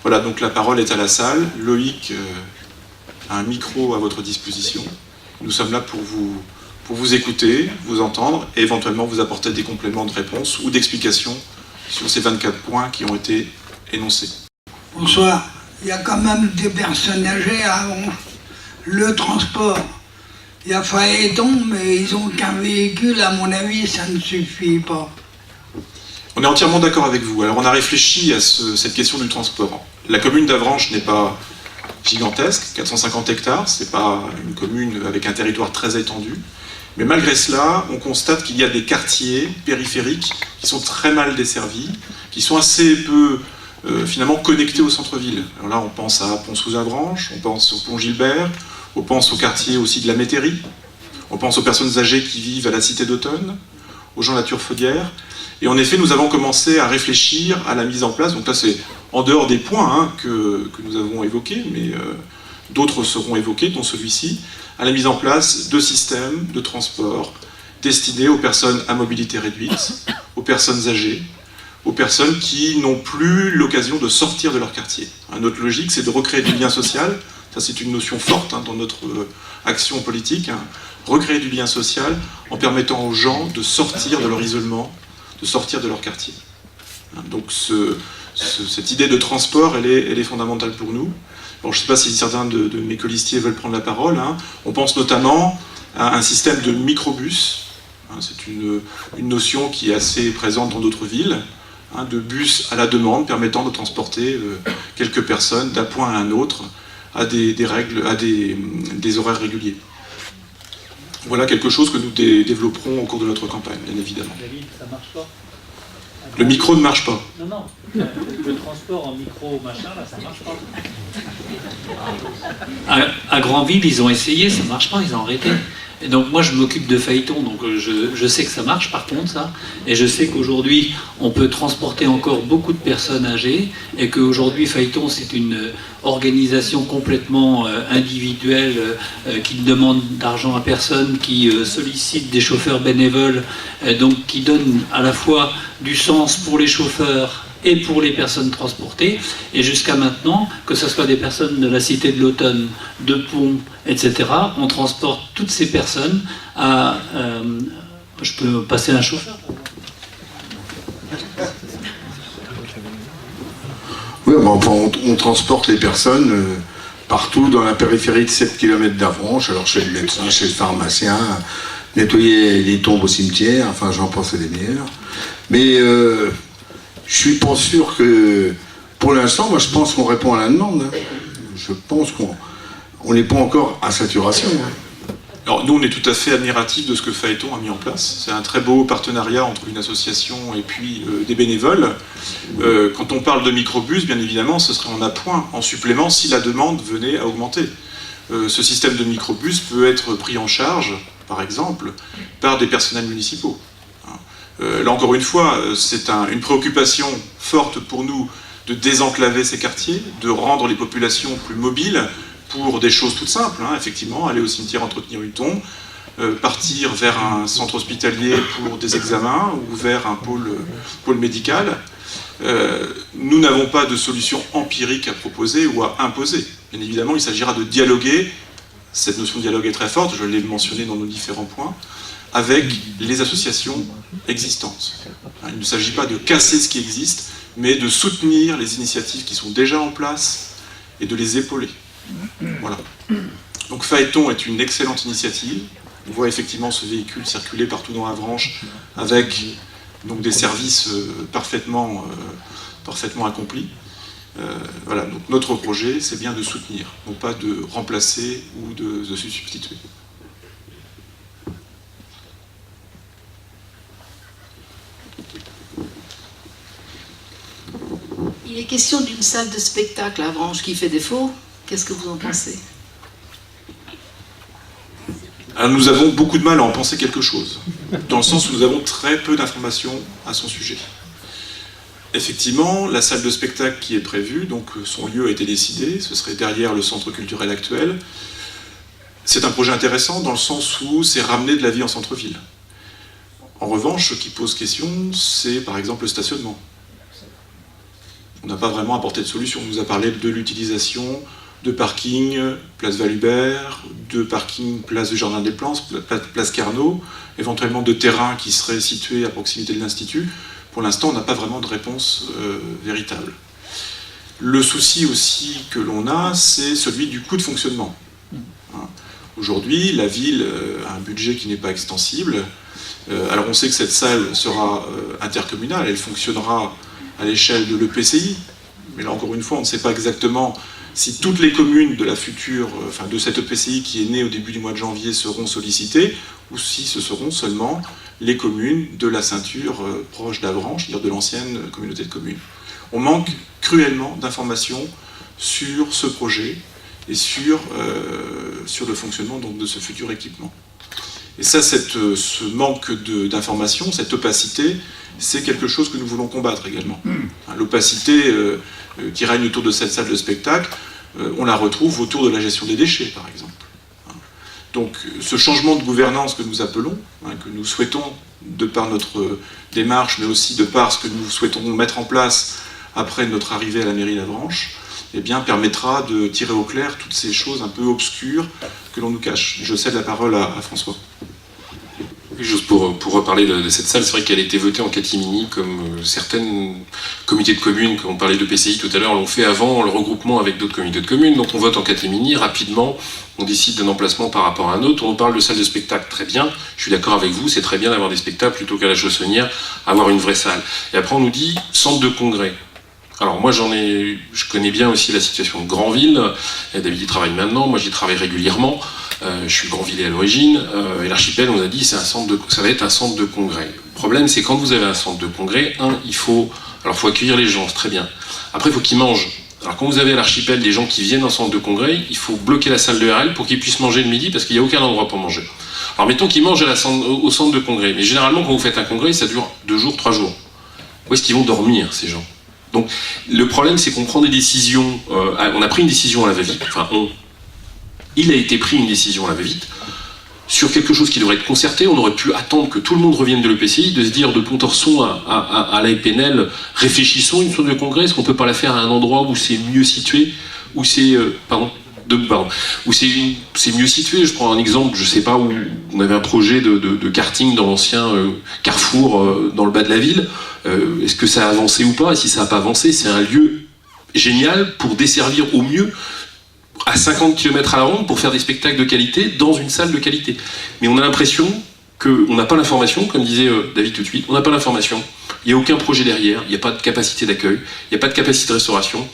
Voilà, donc la parole est à la salle. Loïc a un micro à votre disposition. Nous sommes là pour vous écouter, vous entendre et éventuellement vous apporter des compléments de réponse ou d'explications sur ces 24 points qui ont été énoncés. Bonsoir. Il y a quand même des personnes âgées avant le transport. Il y a Phaéton, mais ils n'ont qu'un véhicule, à mon avis, ça ne suffit pas. On est entièrement d'accord avec vous. Alors on a réfléchi à cette question du transport. La commune d'Avranches n'est pas gigantesque, 450 hectares, c'est pas une commune avec un territoire très étendu. Mais malgré cela, on constate qu'il y a des quartiers périphériques qui sont très mal desservis, qui sont assez peu finalement connectés au centre-ville. Alors là, on pense à Pont-sous-Avranches, on pense au Pont-Gilbert, on pense au quartier aussi de la Métairie, on pense aux personnes âgées qui vivent à la Cité d'Automne, aux gens de la Turfaudière. Et en effet, nous avons commencé à réfléchir à la mise en place, donc là c'est en dehors des points que nous avons évoqués, mais d'autres seront évoqués, dont celui-ci, à la mise en place de systèmes de transport destinés aux personnes à mobilité réduite, aux personnes âgées, aux personnes qui n'ont plus l'occasion de sortir de leur quartier. Notre logique, c'est de recréer du lien social, ça c'est une notion forte dans notre action politique, recréer du lien social en permettant aux gens de sortir de leur isolement, de sortir de leur quartier. Donc cette idée de transport, elle est fondamentale pour nous. Bon, je ne sais pas si certains de mes colistiers veulent prendre la parole. On pense notamment à un système de microbus. C'est une notion qui est assez présente dans d'autres villes, de bus à la demande permettant de transporter quelques personnes d'un point à un autre à des horaires réguliers. Voilà quelque chose que nous développerons au cours de notre campagne, bien évidemment. David, ça marche pas? Le micro ne marche pas. Non, le transport en micro machin, là, ça marche pas. À Granville, ils ont essayé, ça marche pas, ils ont arrêté. Et donc moi je m'occupe de Phaéton, donc je sais que ça marche par contre ça, et je sais qu'aujourd'hui on peut transporter encore beaucoup de personnes âgées, et qu'aujourd'hui Phaéton c'est une organisation complètement individuelle qui ne demande d'argent à personne, qui sollicite des chauffeurs bénévoles, donc qui donne à la fois du sens pour les chauffeurs et pour les personnes transportées, et jusqu'à maintenant, que ce soit des personnes de la Cité de l'Automne, de Pont, etc., on transporte toutes ces personnes à... je peux passer un chauffeur? Oui, on transporte les personnes partout dans la périphérie de 7 km d'Avranches, alors chez le médecin, chez le pharmacien, nettoyer les tombes au cimetière, enfin j'en pense à des meilleurs. Mais je suis pas sûr que, pour l'instant, moi je pense qu'on répond à la demande. Je pense qu'on n'est pas encore à saturation. Alors nous on est tout à fait admiratifs de ce que Phaéton a mis en place. C'est un très beau partenariat entre une association et puis des bénévoles. Quand on parle de microbus, bien évidemment, ce serait en appoint, en supplément, si la demande venait à augmenter. Ce système de microbus peut être pris en charge, par exemple, par des personnels municipaux. Là encore une fois, c'est une préoccupation forte pour nous de désenclaver ces quartiers, de rendre les populations plus mobiles pour des choses toutes simples, effectivement, aller au cimetière entretenir une tombe, partir vers un centre hospitalier pour des examens ou vers un pôle médical. Nous n'avons pas de solution empirique à proposer ou à imposer. Bien évidemment, il s'agira de dialoguer, cette notion de dialogue est très forte, je l'ai mentionné dans nos différents points, avec les associations existantes. Il ne s'agit pas de casser ce qui existe, mais de soutenir les initiatives qui sont déjà en place et de les épauler. Voilà. Donc Phaéton est une excellente initiative. On voit effectivement ce véhicule circuler partout dans Avranches avec donc des services parfaitement accomplis. Voilà. Donc notre projet, c'est bien de soutenir, non pas de remplacer ou de se substituer. Il est question d'une salle de spectacle à Avranches qui fait défaut. Qu'est-ce que vous en pensez? Alors nous avons beaucoup de mal à en penser quelque chose, dans le sens où nous avons très peu d'informations à son sujet. Effectivement, la salle de spectacle qui est prévue, donc son lieu a été décidé, ce serait derrière le centre culturel actuel. C'est un projet intéressant dans le sens où c'est ramener de la vie en centre-ville. En revanche, ce qui pose question, c'est par exemple le stationnement. on n'a pas vraiment apporté de solution. On nous a parlé de l'utilisation de parking, place Valubert, de parking, place du Jardin des Plantes, place Carnot, éventuellement de terrains qui seraient situés à proximité de l'Institut. Pour l'instant, on n'a pas vraiment de réponse véritable. Le souci aussi que l'on a, c'est celui du coût de fonctionnement. Aujourd'hui, la ville a un budget qui n'est pas extensible. Alors on sait que cette salle sera intercommunale, elle fonctionnera à l'échelle de l'EPCI, mais là encore une fois, on ne sait pas exactement si toutes les communes de la future, de cette EPCI qui est née au début du mois de janvier seront sollicitées, ou si ce seront seulement les communes de la ceinture proche d'Avranches, c'est-à-dire de l'ancienne communauté de communes. On manque cruellement d'informations sur ce projet et sur le fonctionnement donc, de ce futur équipement. Et ça, ce manque d'informations, cette opacité, c'est quelque chose que nous voulons combattre également. L'opacité qui règne autour de cette salle de spectacle, on la retrouve autour de la gestion des déchets, par exemple. Donc ce changement de gouvernance que nous appelons, que nous souhaitons, de par notre démarche, mais aussi de par ce que nous souhaitons mettre en place après notre arrivée à la mairie d'Avranches, eh bien, permettra de tirer au clair toutes ces choses un peu obscures que l'on nous cache. Je cède la parole à François. Juste pour reparler de cette salle, c'est vrai qu'elle a été votée en catimini, comme certaines comités de communes, comme on parlait de PCI tout à l'heure, l'ont fait avant le regroupement avec d'autres comités de communes. Donc on vote en catimini, rapidement, on décide d'un emplacement par rapport à un autre. On parle de salle de spectacle, très bien, je suis d'accord avec vous, c'est très bien d'avoir des spectacles plutôt qu'à la Chaussonnière, avoir une vraie salle. Et après on nous dit centre de congrès. Alors moi je connais bien aussi la situation de Granville, et David y travaille maintenant, moi j'y travaille régulièrement. Je suis Grandvillais à l'origine, et l'archipel, on nous a dit, ça va être un centre de congrès. Le problème, c'est quand vous avez un centre de congrès, il faut accueillir les gens, c'est très bien. Après, il faut qu'ils mangent. Alors quand vous avez à l'archipel des gens qui viennent en centre de congrès, il faut bloquer la salle de RL pour qu'ils puissent manger le midi, parce qu'il n'y a aucun endroit pour manger. Alors mettons qu'ils mangent au centre de congrès, mais généralement, quand vous faites un congrès, ça dure 2 jours, 3 jours. Où est-ce qu'ils vont dormir, ces gens? Donc, le problème, c'est qu'on prend des décisions, on a pris une décision à la va-vite, il a été pris une décision à la va-vite sur quelque chose qui devrait être concerté. On aurait pu attendre que tout le monde revienne de l'EPCI, de se dire de Pontorson à la EPNL, réfléchissons une sorte de congrès, est-ce qu'on peut pas la faire à un endroit où c'est mieux situé, où c'est où c'est mieux situé. Je prends un exemple, je sais pas, où on avait un projet de karting dans l'ancien Carrefour dans le bas de la ville. Est-ce que ça a avancé ou pas? Et si ça n'a pas avancé, c'est un lieu génial pour desservir au mieux à 50 km à la ronde pour faire des spectacles de qualité dans une salle de qualité. Mais on a l'impression qu'on n'a pas l'information, comme disait David tout de suite, on n'a pas l'information, il n'y a aucun projet derrière, il n'y a pas de capacité d'accueil, il n'y a pas de capacité de restauration,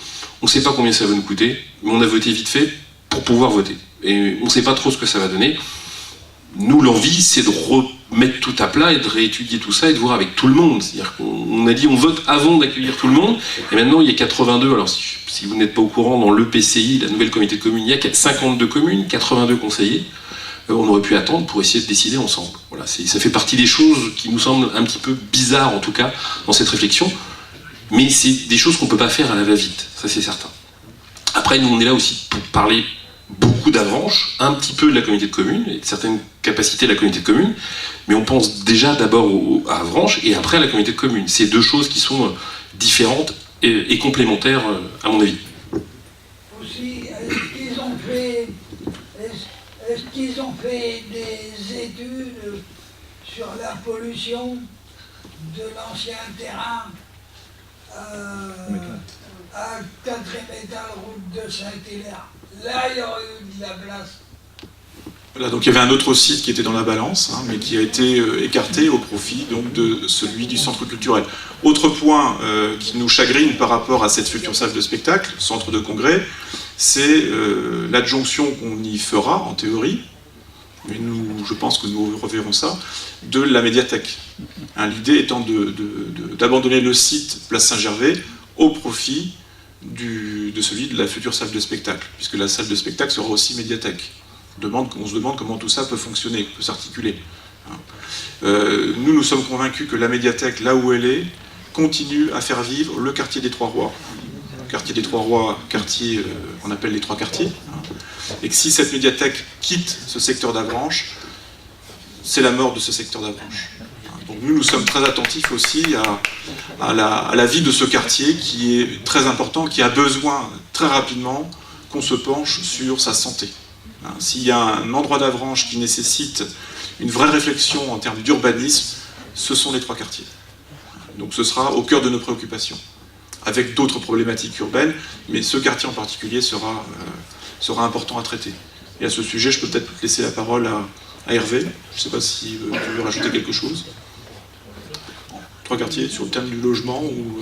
on ne sait pas combien ça va nous coûter, mais on a voté vite fait pour pouvoir voter. Et on ne sait pas trop ce que ça va donner. Nous, l'envie, c'est de remettre tout à plat et de réétudier tout ça et de voir avec tout le monde. C'est-à-dire qu'on a dit on vote avant d'accueillir tout le monde, et maintenant il y a 82, alors si vous n'êtes pas au courant, dans l'EPCI, la nouvelle communauté de communes, il y a 52 communes, 82 conseillers. On aurait pu attendre pour essayer de décider ensemble. Voilà, ça fait partie des choses qui nous semblent un petit peu bizarres, en tout cas, dans cette réflexion, mais c'est des choses qu'on ne peut pas faire à la va-vite, ça c'est certain. Après, nous on est là aussi pour parler beaucoup d'Avranches, un petit peu de la communauté de communes, et de certaines capacités de la communauté de communes, mais on pense déjà d'abord à Avranches et après à la communauté de communes. C'est deux choses qui sont différentes et complémentaires, à mon avis. Aussi, est-ce qu'ils ont fait des études sur la pollution de l'ancien terrain à 4 métal route de Saint-Hilaire? Là, il y aurait eu de la place. Voilà, donc il y avait un autre site qui était dans la balance, mais qui a été écarté au profit donc, de celui du centre culturel. Autre point qui nous chagrine par rapport à cette future salle de spectacle, centre de congrès, c'est l'adjonction qu'on y fera, en théorie, mais je pense que nous reverrons ça, de la médiathèque. L'idée étant d'abandonner le site Place Saint-Gervais au profit de celui de la future salle de spectacle, puisque la salle de spectacle sera aussi médiathèque. On se demande comment tout ça peut fonctionner, peut s'articuler. Nous sommes convaincus que la médiathèque, là où elle est, continue à faire vivre le quartier des Trois-Rois. Le quartier des Trois-Rois, quartier qu'on appelle les Trois Quartiers, et que si cette médiathèque quitte ce secteur d'Avranches, c'est la mort de ce secteur d'Avranches. Donc nous sommes très attentifs aussi à la vie de ce quartier qui est très important, qui a besoin très rapidement qu'on se penche sur sa santé. S'il y a un endroit d'Avranches qui nécessite une vraie réflexion en termes d'urbanisme, ce sont les 3 quartiers. Donc ce sera au cœur de nos préoccupations, avec d'autres problématiques urbaines, mais ce quartier en particulier sera important à traiter. Et à ce sujet, je peux peut-être laisser la parole à Hervé. Je ne sais pas si tu veux rajouter quelque chose. 3 quartiers sur le thème du logement ou...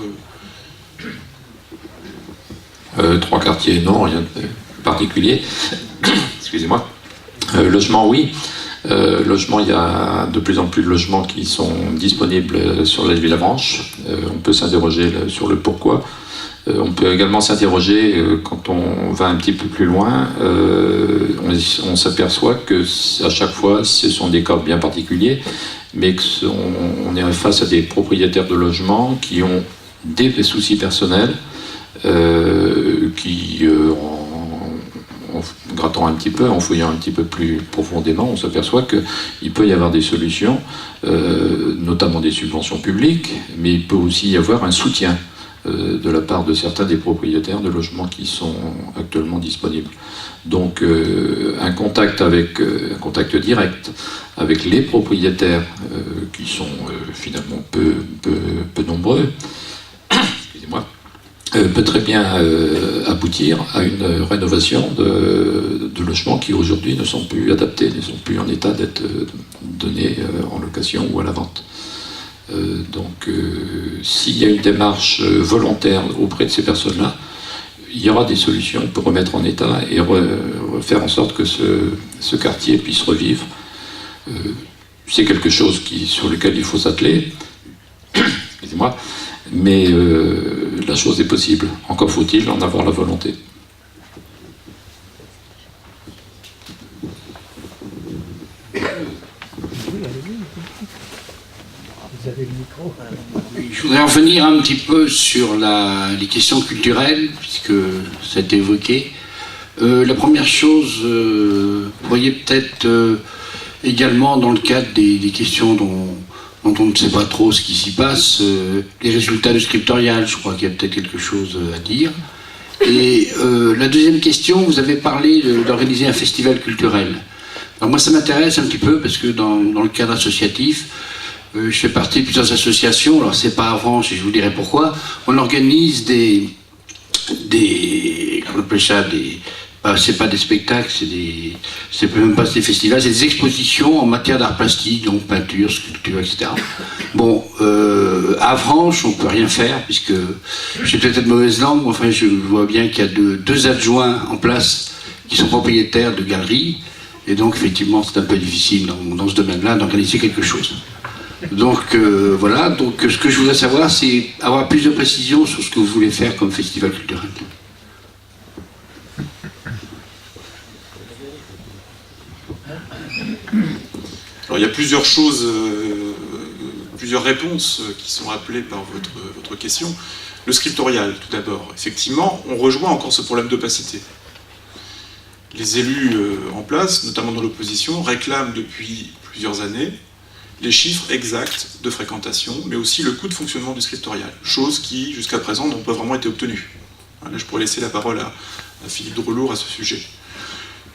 3 quartiers, non, rien de particulier. Excusez-moi. Logement, oui. Logement, il y a de plus en plus de logements qui sont disponibles sur la ville d'Avranches. On peut s'interroger sur le pourquoi. On peut également s'interroger, quand on va un petit peu plus loin, on s'aperçoit que à chaque fois, ce sont des cas bien particuliers, mais qu'on est face à des propriétaires de logements qui ont des soucis personnels, qui, en grattant un petit peu, en fouillant un petit peu plus profondément, on s'aperçoit qu'il peut y avoir des solutions, notamment des subventions publiques, mais il peut aussi y avoir un soutien de la part de certains des propriétaires de logements qui sont actuellement disponibles. Donc un contact direct avec les propriétaires qui sont finalement peu nombreux, excusez-moi, peut très bien aboutir à une rénovation de logements qui aujourd'hui ne sont plus adaptés, ne sont plus en état d'être donnés en location ou à la vente. Donc s'il y a une démarche volontaire auprès de ces personnes-là, il y aura des solutions pour remettre en état et faire en sorte que ce quartier puisse revivre. C'est quelque chose sur lequel il faut s'atteler, excusez-moi, mais la chose est possible. Encore faut-il en avoir la volonté. Je voudrais revenir un petit peu sur les questions culturelles, puisque ça a été évoqué. La première chose, vous voyez peut-être également dans le cadre des questions dont on ne sait pas trop ce qui s'y passe, les résultats du scriptorial, je crois qu'il y a peut-être quelque chose à dire. Et la deuxième question, vous avez parlé d'organiser un festival culturel. Alors moi ça m'intéresse un petit peu parce que dans le cadre associatif, je fais partie de plusieurs associations, alors c'est pas Avranches et je vous dirai pourquoi. On organise on appelle ça c'est pas des spectacles, c'est même pas des festivals, c'est des expositions en matière d'art plastique, donc peinture, sculpture, etc. Bon, à Avranches, on peut rien faire, puisque j'ai peut-être de mauvaise langue, mais enfin je vois bien qu'il y a deux adjoints en place qui sont propriétaires de galeries, et donc effectivement c'est un peu difficile dans ce domaine-là d'organiser quelque chose. Donc voilà, donc ce que je voudrais savoir, c'est avoir plus de précision sur ce que vous voulez faire comme festival culturel. Alors il y a plusieurs choses, plusieurs réponses qui sont appelées par votre question. Le scriptorial, tout d'abord. Effectivement, on rejoint encore ce problème d'opacité. Les élus en place, notamment dans l'opposition, réclament depuis plusieurs années les chiffres exacts de fréquentation, mais aussi le coût de fonctionnement du scriptorial, chose qui, jusqu'à présent, n'ont pas vraiment été obtenue. Là, je pourrais laisser la parole à Philippe Drelour à ce sujet.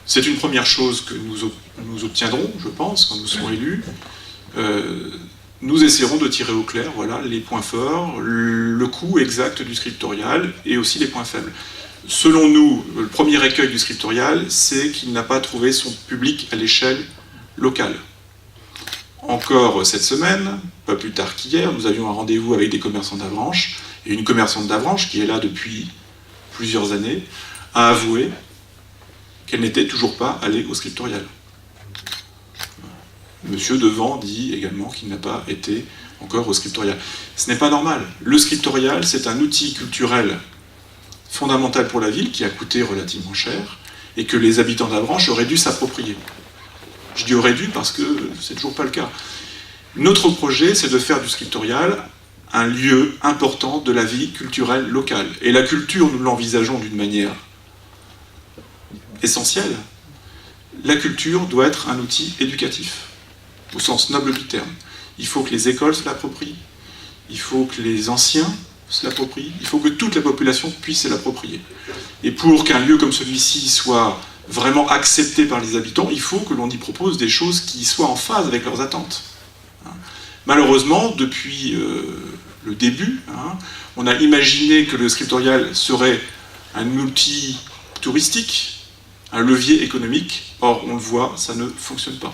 C'est une première chose que nous obtiendrons, je pense, quand nous serons élus. Nous essaierons de tirer au clair les points forts, le coût exact du scriptorial et aussi les points faibles. Selon nous, le premier écueil du scriptorial, c'est qu'il n'a pas trouvé son public à l'échelle locale. Encore cette semaine, pas plus tard qu'hier, nous avions un rendez-vous avec des commerçants d'Avranches, et une commerçante d'Avranches, qui est là depuis plusieurs années, a avoué qu'elle n'était toujours pas allée au scriptorial. Monsieur Devant dit également qu'il n'a pas été encore au scriptorial. Ce n'est pas normal. Le scriptorial, c'est un outil culturel fondamental pour la ville, qui a coûté relativement cher, et que les habitants d'Avranches auraient dû s'approprier. Je dis aurait dû parce que c'est toujours pas le cas. Notre projet, c'est de faire du scriptorial un lieu important de la vie culturelle locale. Et la culture, nous l'envisageons d'une manière essentielle. La culture doit être un outil éducatif, au sens noble du terme. il faut que les écoles se l'approprient, il faut que les anciens se l'approprient, il faut que toute la population puisse se l'approprier. Et pour qu'un lieu comme celui-ci soit vraiment accepté par les habitants, il faut que l'on y propose des choses qui soient en phase avec leurs attentes. Malheureusement, depuis le début, on a imaginé que le scriptorial serait un outil touristique, un levier économique. Or, on le voit, ça ne fonctionne pas.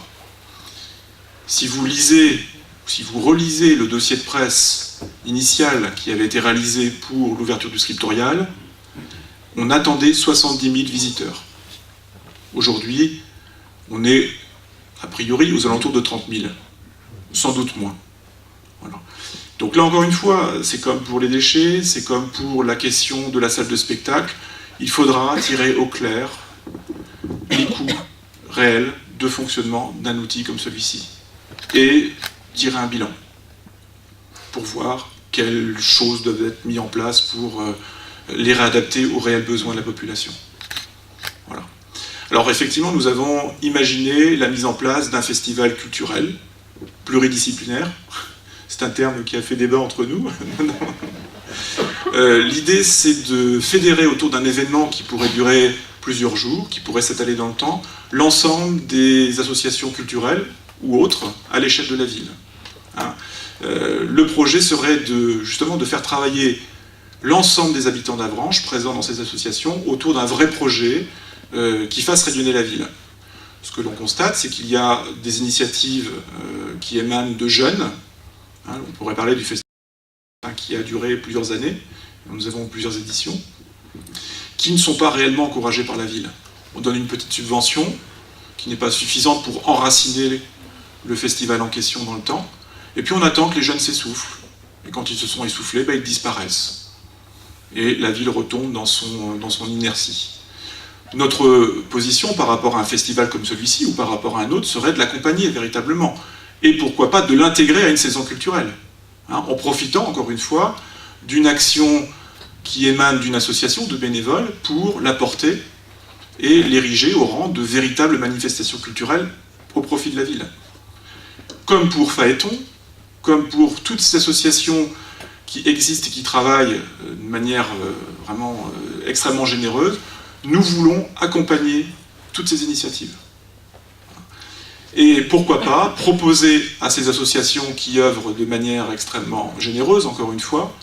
Si vous lisez, si vous relisez le dossier de presse initial qui avait été réalisé pour l'ouverture du scriptorial, on attendait 70 000 visiteurs. Aujourd'hui, on est a priori aux alentours de 30 000, sans doute moins. Voilà. Donc là encore une fois, c'est comme pour les déchets, c'est comme pour la question de la salle de spectacle, il faudra tirer au clair les coûts réels de fonctionnement d'un outil comme celui-ci et tirer un bilan pour voir quelles choses doivent être mises en place pour les réadapter aux réels besoins de la population. Voilà. Alors effectivement, nous avons imaginé la mise en place d'un festival culturel pluridisciplinaire. C'est un terme qui a fait débat entre nous. L'idée, c'est de fédérer autour d'un événement qui pourrait durer plusieurs jours, qui pourrait s'étaler dans le temps, l'ensemble des associations culturelles ou autres à l'échelle de la ville. Le projet serait justement de faire travailler l'ensemble des habitants d'Avranches présents dans ces associations autour d'un vrai projet qui fasse rayonner la ville. Ce que l'on constate, c'est qu'il y a des initiatives qui émanent de jeunes. On pourrait parler du festival qui a duré plusieurs années, nous avons plusieurs éditions, qui ne sont pas réellement encouragées par la ville. On donne une petite subvention qui n'est pas suffisante pour enraciner le festival en question dans le temps, et puis on attend que les jeunes s'essoufflent. Et quand ils se sont essoufflés, ils disparaissent. Et la ville retombe dans son inertie. Notre position par rapport à un festival comme celui-ci ou par rapport à un autre serait de l'accompagner véritablement. Et pourquoi pas de l'intégrer à une saison culturelle, en profitant, encore une fois, d'une action qui émane d'une association de bénévoles pour l'apporter et l'ériger au rang de véritable manifestation culturelle au profit de la ville. Comme pour Phaéton, comme pour toutes ces associations qui existent et qui travaillent de manière vraiment extrêmement généreuse, nous voulons accompagner toutes ces initiatives. Et pourquoi pas proposer à ces associations qui œuvrent de manière extrêmement généreuse, encore une fois,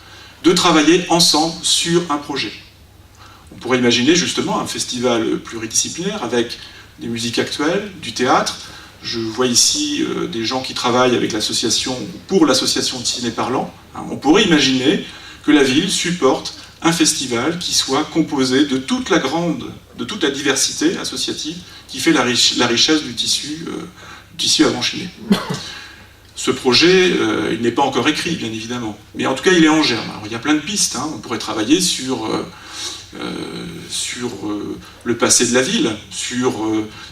de travailler ensemble sur un projet. On pourrait imaginer justement un festival pluridisciplinaire avec des musiques actuelles, du théâtre. Je vois ici des gens qui travaillent avec l'association, pour l'association de ciné parlant. On pourrait imaginer que la ville supporte un festival qui soit composé de toute la diversité associative qui fait la richesse du tissu avranchinais. Ce projet, il n'est pas encore écrit, bien évidemment, mais en tout cas, il est en germe. Alors, il y a plein de pistes. On pourrait travailler sur le passé de la ville, sur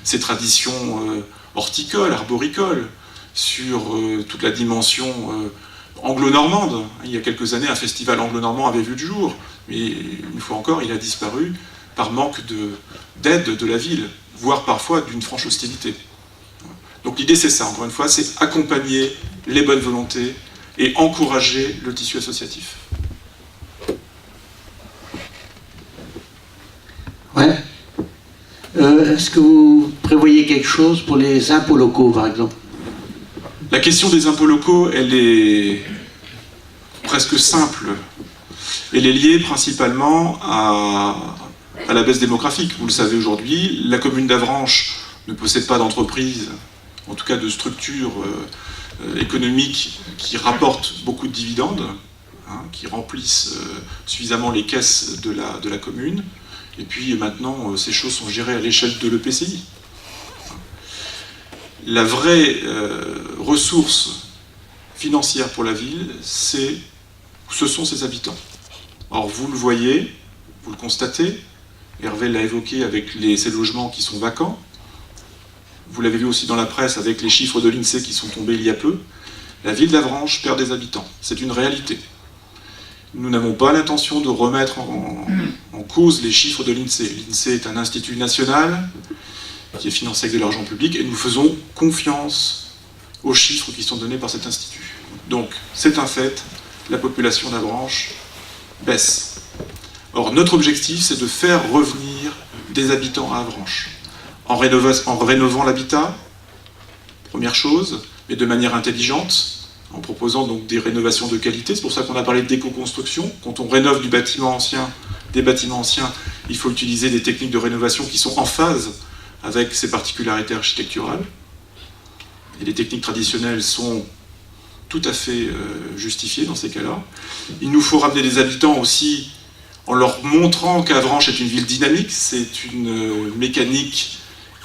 ses traditions horticoles, arboricoles, sur toute la dimension anglo-normande. Il y a quelques années, un festival anglo-normand avait vu le jour, mais une fois encore, il a disparu par manque d'aide de la ville, voire parfois d'une franche hostilité. Donc l'idée c'est ça, encore une fois, c'est accompagner les bonnes volontés et encourager le tissu associatif. Ouais. Est-ce que vous prévoyez quelque chose pour les impôts locaux, par exemple? La question des impôts locaux, elle est presque simple. Elle est liée principalement à la baisse démographique. Vous le savez aujourd'hui, la commune d'Avranches ne possède pas d'entreprise, en tout cas de structures économiques qui rapportent beaucoup de dividendes, qui remplissent suffisamment les caisses de la commune. Et puis maintenant, ces choses sont gérées à l'échelle de l'EPCI. La vraie ressource financière pour la ville, ce sont ses habitants. Or, vous le voyez, vous le constatez, Hervé l'a évoqué avec ces logements qui sont vacants, vous l'avez vu aussi dans la presse avec les chiffres de l'INSEE qui sont tombés il y a peu, la ville d'Avranches perd des habitants. C'est une réalité. Nous n'avons pas l'intention de remettre en cause les chiffres de l'INSEE. L'INSEE est un institut national qui est financé avec de l'argent public et nous faisons confiance aux chiffres qui sont donnés par cet institut. Donc, c'est un fait, la population d'Avranches baisse. Or, notre objectif, c'est de faire revenir des habitants à Avranches. En rénovant l'habitat, première chose, mais de manière intelligente, en proposant donc des rénovations de qualité. C'est pour ça qu'on a parlé d'éco-construction. Quand on rénove des bâtiments anciens, il faut utiliser des techniques de rénovation qui sont en phase avec ses particularités architecturales. Et les techniques traditionnelles sont tout à fait justifiées dans ces cas-là. Il nous faut ramener des habitants aussi en leur montrant qu'Avranches est une ville dynamique. C'est une mécanique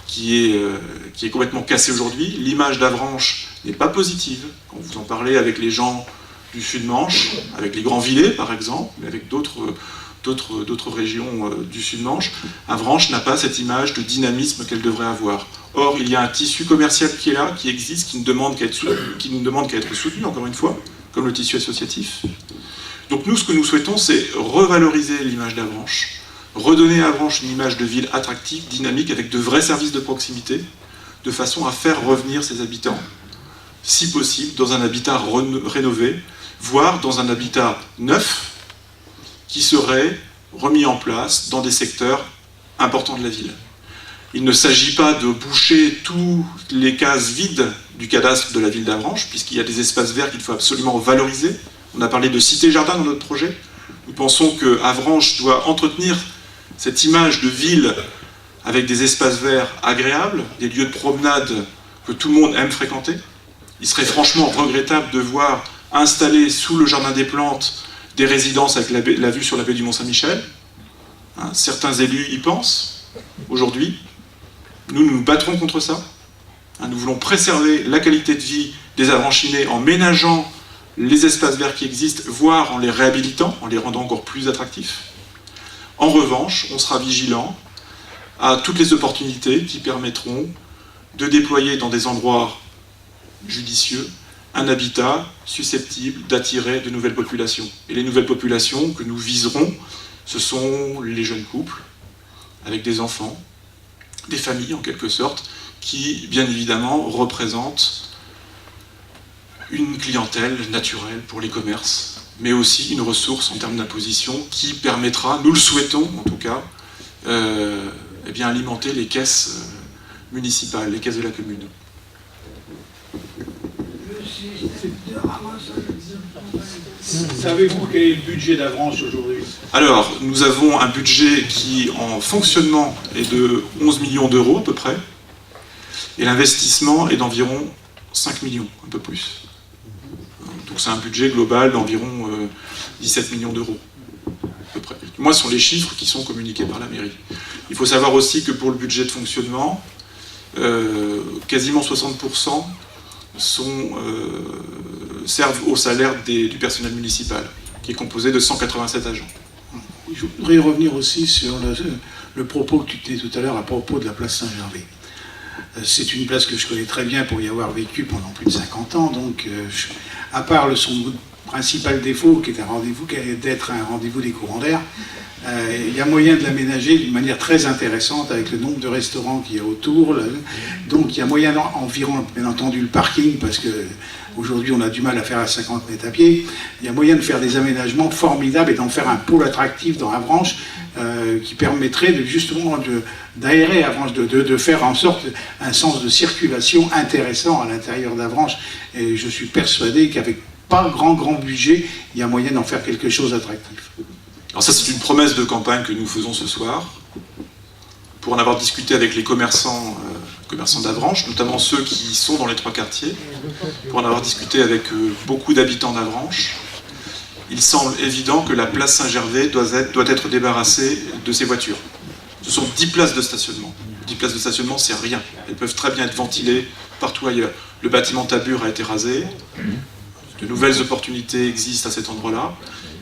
qui est complètement cassée aujourd'hui. L'image d'Avranches n'est pas positive. Quand vous en parlez avec les gens du Sud-Manche, avec les Grands-Villers par exemple, mais avec d'autres régions du Sud-Manche, Avranches n'a pas cette image de dynamisme qu'elle devrait avoir. Or, il y a un tissu commercial qui est là, qui existe, qui ne demande qu'à être soutenu, encore une fois, comme le tissu associatif. Donc nous, ce que nous souhaitons, c'est revaloriser l'image d'Avranches, redonner à Avranches une image de ville attractive, dynamique, avec de vrais services de proximité, de façon à faire revenir ses habitants, si possible, dans un habitat rénové, voire dans un habitat neuf, qui serait remis en place dans des secteurs importants de la ville. Il ne s'agit pas de boucher toutes les cases vides du cadastre de la ville d'Avranches, puisqu'il y a des espaces verts qu'il faut absolument valoriser. On a parlé de cité-jardin dans notre projet. Nous pensons que Avranches doit entretenir cette image de ville avec des espaces verts agréables, des lieux de promenade que tout le monde aime fréquenter. Il serait franchement regrettable de voir installer sous le jardin des plantes des résidences avec la vue sur la baie du Mont-Saint-Michel. Hein, certains élus y pensent aujourd'hui. Nous nous battrons contre ça. Hein, nous voulons préserver la qualité de vie des Avranchinais en ménageant les espaces verts qui existent, voire en les réhabilitant, en les rendant encore plus attractifs. En revanche, on sera vigilant à toutes les opportunités qui permettront de déployer dans des endroits judicieux un habitat susceptible d'attirer de nouvelles populations. Et les nouvelles populations que nous viserons, ce sont les jeunes couples, avec des enfants, des familles en quelque sorte, qui bien évidemment représentent une clientèle naturelle pour les commerces, mais aussi une ressource en termes d'imposition qui permettra, nous le souhaitons en tout cas, eh bien, alimenter les caisses municipales, les caisses de la commune. Savez-vous quel est le budget d'Avranches aujourd'hui? Alors, nous avons un budget qui, en fonctionnement, est de 11 millions d'euros à peu près, et l'investissement est d'environ 5 millions, un peu plus. Donc c'est un budget global d'environ 17 millions d'euros, à peu près. Moi, ce sont les chiffres qui sont communiqués par la mairie. Il faut savoir aussi que pour le budget de fonctionnement, quasiment 60% servent au salaire du personnel municipal, qui est composé de 187 agents. Je voudrais revenir aussi sur le propos que tu disais tout à l'heure à propos de la place Saint-Gervais. C'est une place que je connais très bien pour y avoir vécu pendant plus de 50 ans, donc à part son principal défaut, qui est d'être un rendez-vous des courants d'air, il y a moyen de l'aménager d'une manière très intéressante avec le nombre de restaurants qu'il y a autour. Donc il y a moyen environ, bien entendu, le parking, parce que aujourd'hui on a du mal à faire à 50 mètres à pied. Il y a moyen de faire des aménagements formidables et d'en faire un pôle attractif dans Avranches qui permettrait justement d'aérer Avranches, de faire en sorte un sens de circulation intéressant à l'intérieur d'Avranches. Et je suis persuadé qu'avec pas grand budget, il y a moyen d'en faire quelque chose d'attractif. Alors ça, c'est une promesse de campagne que nous faisons ce soir, pour en avoir discuté avec les commerçants d'Avranches, notamment ceux qui sont dans les 3 quartiers, pour en avoir discuté avec beaucoup d'habitants d'Avranches. Il semble évident que la place Saint-Gervais doit être débarrassée de ses voitures. Ce sont 10 places de stationnement. 10 places de stationnement, c'est rien. Elles peuvent très bien être ventilées partout ailleurs. Le bâtiment Tabur a été rasé. De nouvelles opportunités existent à cet endroit-là.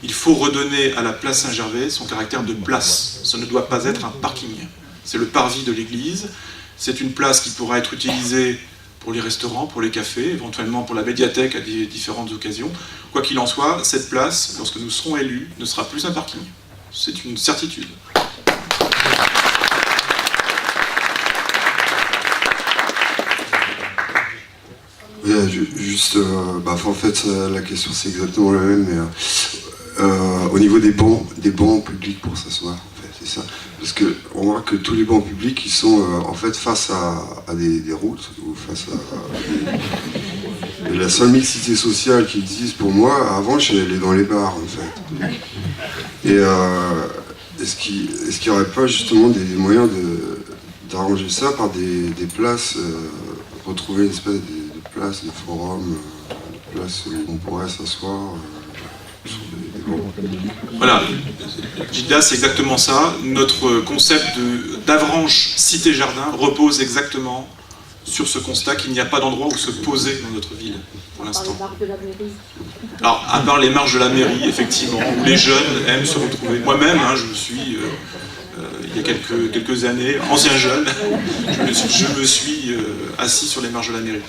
Il faut redonner à la place Saint-Gervais son caractère de place. Ce ne doit pas être un parking. C'est le parvis de l'église. C'est une place qui pourra être utilisée pour les restaurants, pour les cafés, éventuellement pour la médiathèque à différentes occasions. Quoi qu'il en soit, cette place, lorsque nous serons élus, ne sera plus un parking. C'est une certitude. Je Juste, en fait, la question c'est exactement la même, mais au niveau des bancs publics pour s'asseoir, en fait, c'est ça. Parce qu'on voit que tous les bancs publics, ils sont en fait face à des routes, ou face à... Et la seule mixité sociale qui existe pour moi, avant, elle est dans les bars, en fait. Et est-ce qu'il n'y aurait pas justement des moyens d'arranger ça par des places, retrouver une espèce de place, de forum, de place où on pourrait s'asseoir sur des bancs. Voilà, Gilda, c'est exactement ça. Notre concept d'Avranches Cité-Jardin repose exactement sur ce constat qu'il n'y a pas d'endroit où se poser dans notre ville, pour l'instant. Alors, à part les marges de la mairie, effectivement, où les jeunes aiment se retrouver. Moi-même, je me suis, il y a quelques années, ancien jeune, je me suis assis sur les marges de la mairie.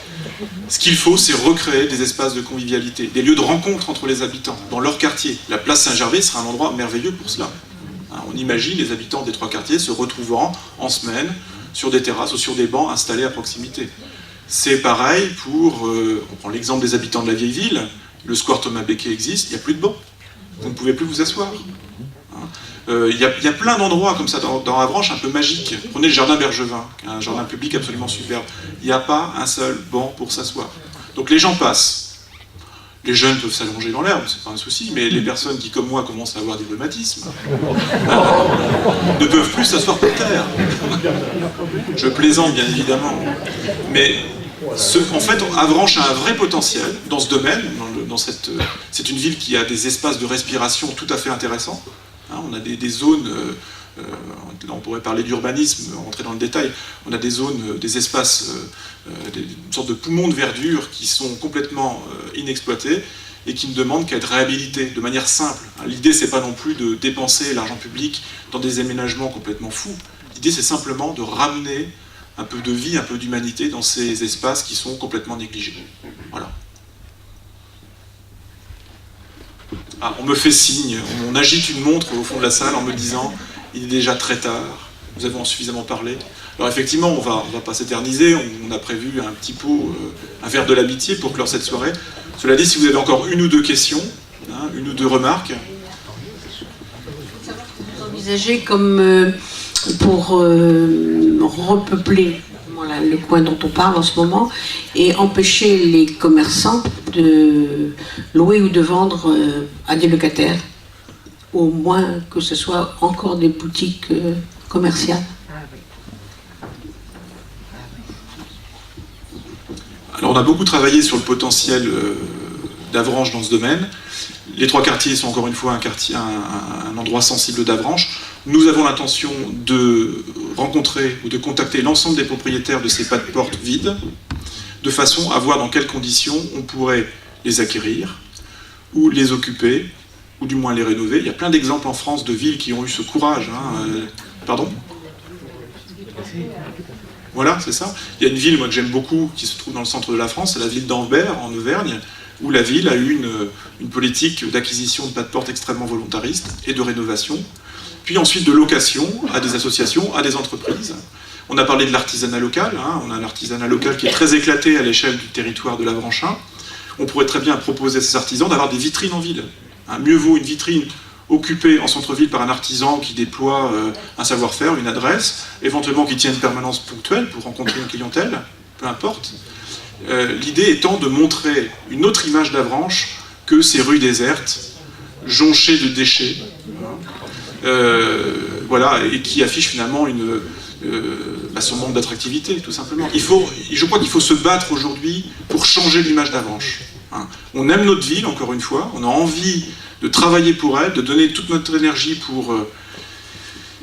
Ce qu'il faut, c'est recréer des espaces de convivialité, des lieux de rencontre entre les habitants, dans leur quartier. La place Saint-Gervais sera un endroit merveilleux pour cela. On imagine les habitants des 3 quartiers se retrouvant en semaine sur des terrasses ou sur des bancs installés à proximité. C'est pareil pour, on prend l'exemple des habitants de la vieille ville, le square Thomas Becquet existe, il n'y a plus de bancs. Vous ne pouvez plus vous asseoir. Il y a plein d'endroits comme ça dans Avranches un peu magiques. Prenez le jardin Bergevin, qui est un jardin public absolument superbe. Il n'y a pas un seul banc pour s'asseoir. Donc les gens passent. Les jeunes peuvent s'allonger dans l'herbe, c'est pas un souci, mais les personnes qui, comme moi, commencent à avoir des rhumatismes, ne peuvent plus s'asseoir par terre. Je plaisante, bien évidemment. Mais en fait, Avranches a un vrai potentiel dans ce domaine. C'est une ville qui a des espaces de respiration tout à fait intéressants. On a des zones, là on pourrait parler d'urbanisme, rentrer dans le détail, on a des zones, des espaces, une sorte de poumons de verdure qui sont complètement inexploités et qui ne demandent qu'à être réhabilités de manière simple. L'idée, c'est pas non plus de dépenser l'argent public dans des aménagements complètement fous. L'idée, c'est simplement de ramener un peu de vie, un peu d'humanité dans ces espaces qui sont complètement négligés. Voilà. Ah, on me fait signe, on agite une montre au fond de la salle en me disant « il est déjà très tard, nous avons suffisamment parlé ». Alors effectivement, on va pas s'éterniser, on a prévu un petit pot, un verre de l'amitié pour clore cette soirée. Cela dit, si vous avez encore une ou deux questions, une ou deux remarques. Vous envisagez comme pour repeupler le coin dont on parle en ce moment et empêcher les commerçants de louer ou de vendre à des locataires, au moins que ce soit encore des boutiques commerciales. Alors on a beaucoup travaillé sur le potentiel d'Avranches dans ce domaine. Les 3 quartiers sont encore une fois un endroit sensible d'Avranches. Nous avons l'intention de rencontrer ou de contacter l'ensemble des propriétaires de ces pas de porte vides, de façon à voir dans quelles conditions on pourrait les acquérir, ou les occuper, ou du moins les rénover. Il y a plein d'exemples en France de villes qui ont eu ce courage. Pardon ? Voilà, c'est ça. Il y a une ville, moi, que j'aime beaucoup, qui se trouve dans le centre de la France, c'est la ville d'Ambert, en Auvergne, où la ville a eu une politique d'acquisition de pas de porte extrêmement volontariste et de rénovation, puis ensuite de location à des associations, à des entreprises. On a parlé de l'artisanat local, on a un artisanat local qui est très éclaté à l'échelle du territoire de l'Avranchin. On pourrait très bien proposer à ces artisans d'avoir des vitrines en ville. Mieux vaut une vitrine occupée en centre-ville par un artisan qui déploie un savoir-faire, une adresse, éventuellement qui tient une permanence ponctuelle pour rencontrer une clientèle, peu importe. L'idée étant de montrer une autre image d'Avranches que ces rues désertes, jonchées de déchets, voilà, et qui affiche finalement son manque d'attractivité, tout simplement. Je crois qu'il faut se battre aujourd'hui pour changer l'image d'Avranches. On aime notre ville, encore une fois, on a envie de travailler pour elle, de donner toute notre énergie pour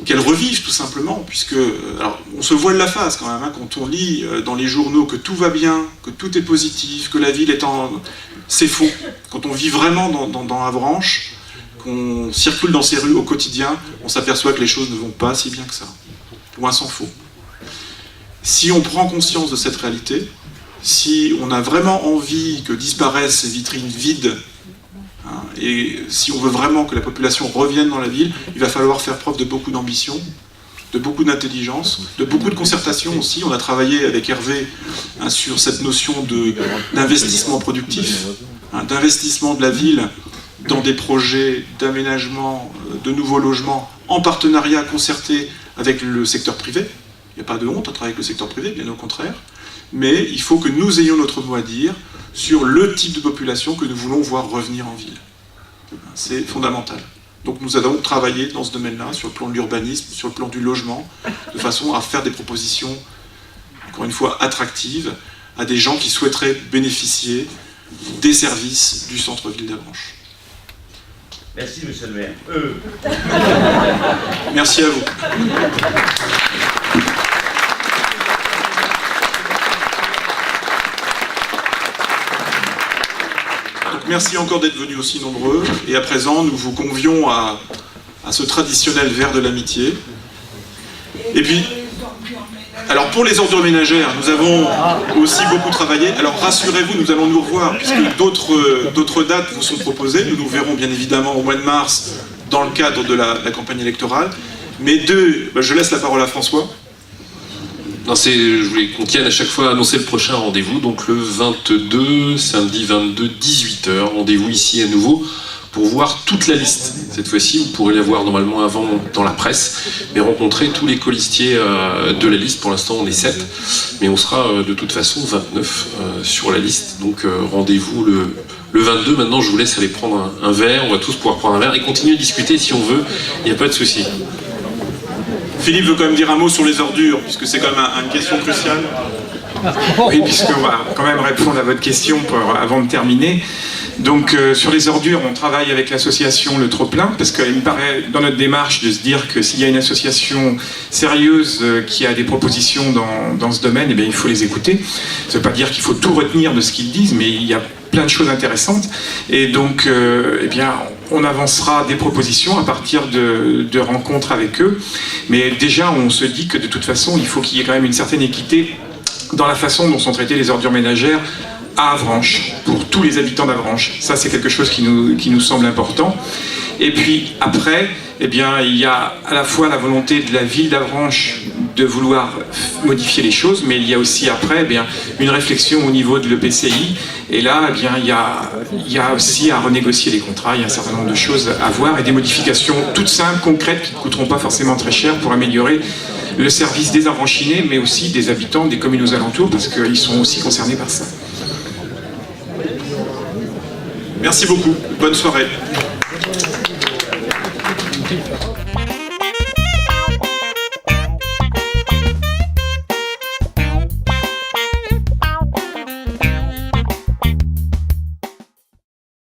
qu'elle revive, tout simplement, puisque alors, on se voile la face quand même, quand on lit dans les journaux que tout va bien, que tout est positif, que la ville est en... C'est faux. Quand on vit vraiment dans Avranches, qu'on circule dans ces rues au quotidien, on s'aperçoit que les choses ne vont pas si bien que ça. Loin s'en faut. Si on prend conscience de cette réalité, si on a vraiment envie que disparaissent ces vitrines vides, et si on veut vraiment que la population revienne dans la ville, il va falloir faire preuve de beaucoup d'ambition de beaucoup d'intelligence, de beaucoup de concertation aussi. On a travaillé avec Hervé sur cette notion d'investissement productif, d'investissement de la ville dans des projets d'aménagement de nouveaux logements en partenariat concerté avec le secteur privé. Il n'y a pas de honte à travailler avec le secteur privé, bien au contraire. Mais il faut que nous ayons notre mot à dire sur le type de population que nous voulons voir revenir en ville. C'est fondamental. Donc nous allons travailler dans ce domaine-là, sur le plan de l'urbanisme, sur le plan du logement, de façon à faire des propositions, encore une fois, attractives, à des gens qui souhaiteraient bénéficier des services du centre-ville d'Avranches. Merci, monsieur le maire. Merci à vous. Merci encore d'être venus aussi nombreux. Et à présent, nous vous convions à ce traditionnel verre de l'amitié. Et puis, alors pour les ordures ménagères, nous avons aussi beaucoup travaillé. Alors rassurez-vous, nous allons nous revoir, puisque d'autres dates vous sont proposées. Nous nous verrons bien évidemment au mois de mars, dans le cadre de la campagne électorale. Mais je laisse la parole à François. Non, je voulais qu'on tienne à chaque fois à annoncer le prochain rendez-vous, donc le 22, samedi 22, 18h, rendez-vous ici à nouveau pour voir toute la liste. Cette fois-ci, vous pourrez la voir normalement avant dans la presse, mais rencontrer tous les colistiers de la liste. Pour l'instant, on est 7, mais on sera de toute façon 29 sur la liste, donc rendez-vous le 22. Maintenant, je vous laisse aller prendre un verre, on va tous pouvoir prendre un verre et continuer à discuter si on veut, il n'y a pas de souci. Philippe veut quand même dire un mot sur les ordures, puisque c'est quand même une question cruciale. Oui, puisqu'on va quand même répondre à votre question avant de terminer. Donc sur les ordures, on travaille avec l'association Le Trop-Plein, parce qu'il me paraît dans notre démarche de se dire que s'il y a une association sérieuse qui a des propositions dans ce domaine, eh bien, il faut les écouter. Ça ne veut pas dire qu'il faut tout retenir de ce qu'ils disent, mais il y a plein de choses intéressantes. Et donc, eh bien, on avancera des propositions à partir de rencontres avec eux. Mais déjà, on se dit que de toute façon, il faut qu'il y ait quand même une certaine équité dans la façon dont sont traitées les ordures ménagères à Avranches, pour tous les habitants d'Avranches. Ça, c'est quelque chose qui nous semble important. Et puis après, eh bien, il y a à la fois la volonté de la ville d'Avranches de vouloir modifier les choses, mais il y a aussi après eh bien, une réflexion au niveau de l'EPCI. Et là, eh bien, il y a aussi à renégocier les contrats, il y a un certain nombre de choses à voir et des modifications toutes simples, concrètes, qui ne coûteront pas forcément très cher pour améliorer le service des Avranchinais, mais aussi des habitants des communes aux alentours, parce qu'ils sont aussi concernés par ça. Merci beaucoup. Bonne soirée.